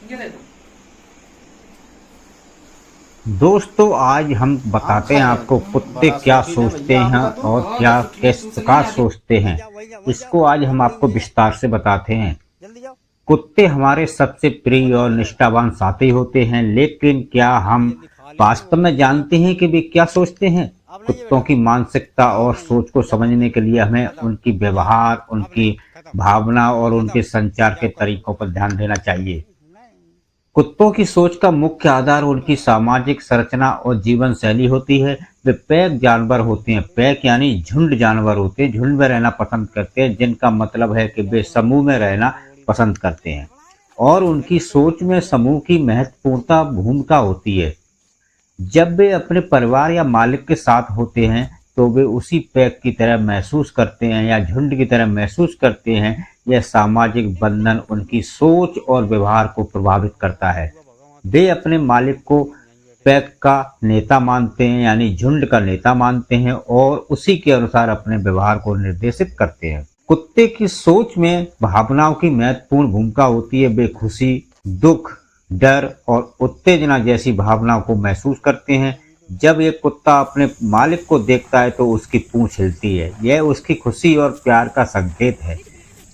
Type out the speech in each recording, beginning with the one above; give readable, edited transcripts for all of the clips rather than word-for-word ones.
ये देखो। दोस्तों आज हम बताते हैं आपको कुत्ते क्या सोचते हैं और क्या किस प्रकार सोचते हैं। इसको आज हम आपको विस्तार से बताते हैं। कुत्ते हमारे सबसे प्रिय और निष्ठावान साथी होते हैं, लेकिन क्या हम वास्तव में जानते हैं कि वे क्या सोचते हैं? कुत्तों की मानसिकता और सोच को समझने के लिए हमें उनकी व्यवहार, उनकी भावना और उनके संचार के तरीकों पर ध्यान देना चाहिए। कुत्तों की सोच का मुख्य आधार उनकी सामाजिक संरचना और जीवन शैली होती है। वे पैक जानवर होते हैं। पैक यानी झुंड जानवर होते हैं, झुंड में रहना पसंद करते हैं, जिनका मतलब है कि वे समूह में रहना पसंद करते हैं और उनकी सोच में समूह की महत्वपूर्णता भूमिका होती है। जब वे अपने परिवार या मालिक के साथ होते हैं तो वे उसी पैक की तरह महसूस करते हैं या झुंड की तरह महसूस करते हैं। यह सामाजिक बंधन उनकी सोच और व्यवहार को प्रभावित करता है। वे अपने मालिक को पैक का नेता मानते हैं यानी झुंड का नेता मानते हैं और उसी के अनुसार अपने व्यवहार को निर्देशित करते हैं। कुत्ते की सोच में भावनाओं की महत्वपूर्ण भूमिका होती है। वे खुशी, दुख, डर और उत्तेजना जैसी भावनाओं को महसूस करते हैं। जब एक कुत्ता अपने मालिक को देखता है तो उसकी पूंछ हिलती है, यह उसकी खुशी और प्यार का संकेत है।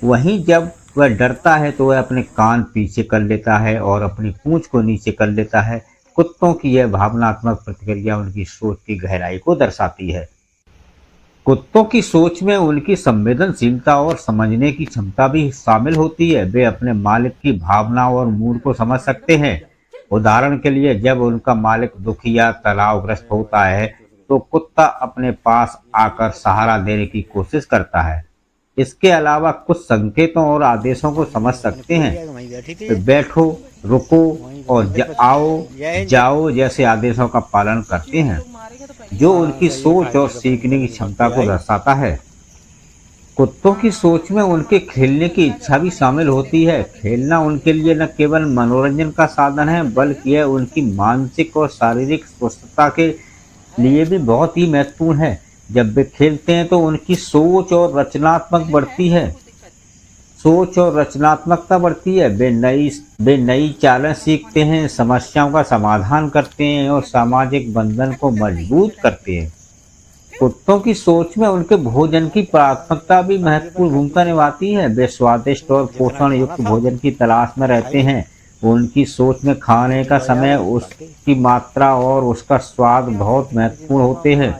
वहीं जब वह डरता है तो वह अपने कान पीछे कर लेता है और अपनी पूंछ को नीचे कर लेता है। कुत्तों की यह भावनात्मक प्रतिक्रिया उनकी सोच की गहराई को दर्शाती है। कुत्तों की सोच में उनकी संवेदनशीलता और समझने की क्षमता भी शामिल होती है। वे अपने मालिक की भावनाओं और मूड को समझ सकते हैं। उदाहरण के लिए जब उनका मालिक दुखी या तनावग्रस्त होता है तो कुत्ता अपने पास आकर सहारा देने की कोशिश करता है। इसके अलावा कुछ संकेतों और आदेशों को समझ सकते हैं। वे बैठो, रुको और आओ, जाओ जैसे आदेशों का पालन करते हैं, जो उनकी सोच और सीखने की क्षमता को दर्शाता है। कुत्तों की सोच में उनके खेलने की इच्छा भी शामिल होती है। खेलना उनके लिए न केवल मनोरंजन का साधन है, बल्कि यह उनकी मानसिक और शारीरिक स्वस्थता के लिए भी बहुत ही महत्वपूर्ण है। जब वे खेलते हैं तो उनकी सोच और रचनात्मकता बढ़ती है। वे नई चालें सीखते हैं, समस्याओं का समाधान करते हैं और सामाजिक बंधन को मजबूत करते हैं। कुत्तों की सोच में उनके भोजन की प्राथमिकता भी महत्वपूर्ण भूमिका निभाती है। वे स्वादिष्ट और पोषण युक्त भोजन की तलाश में रहते हैं। उनकी सोच में खाने का समय, उसकी मात्रा और उसका स्वाद बहुत महत्वपूर्ण होते हैं।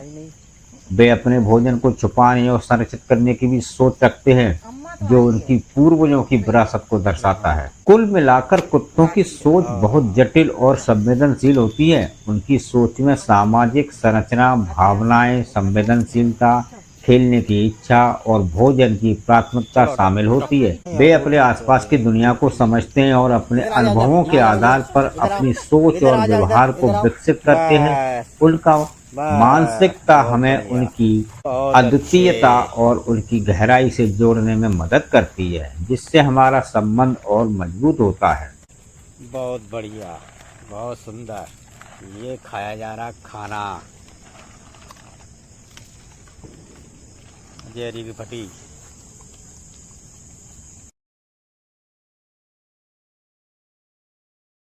वे अपने भोजन को छुपाने और संरक्षित करने की भी सोच रखते हैं, जो उनकी पूर्वजों की विरासत को दर्शाता है। कुल मिलाकर कुत्तों की सोच बहुत जटिल और संवेदनशील होती है। उनकी सोच में सामाजिक संरचना, भावनाएं, संवेदनशीलता, खेलने की इच्छा और भोजन की प्राथमिकता शामिल होती है। वे अपने आसपास की दुनिया को समझते हैं और अपने अनुभवों के आधार पर अपनी सोच और व्यवहार को विकसित करते हैं। उनका मानसिकता हमें उनकी अद्वितीयता और उनकी गहराई से जोड़ने में मदद करती है, जिससे हमारा संबंध और मजबूत होता है। बहुत बढ़िया, बहुत सुंदर। ये खाया जा रहा खाना, जेरी की फटी।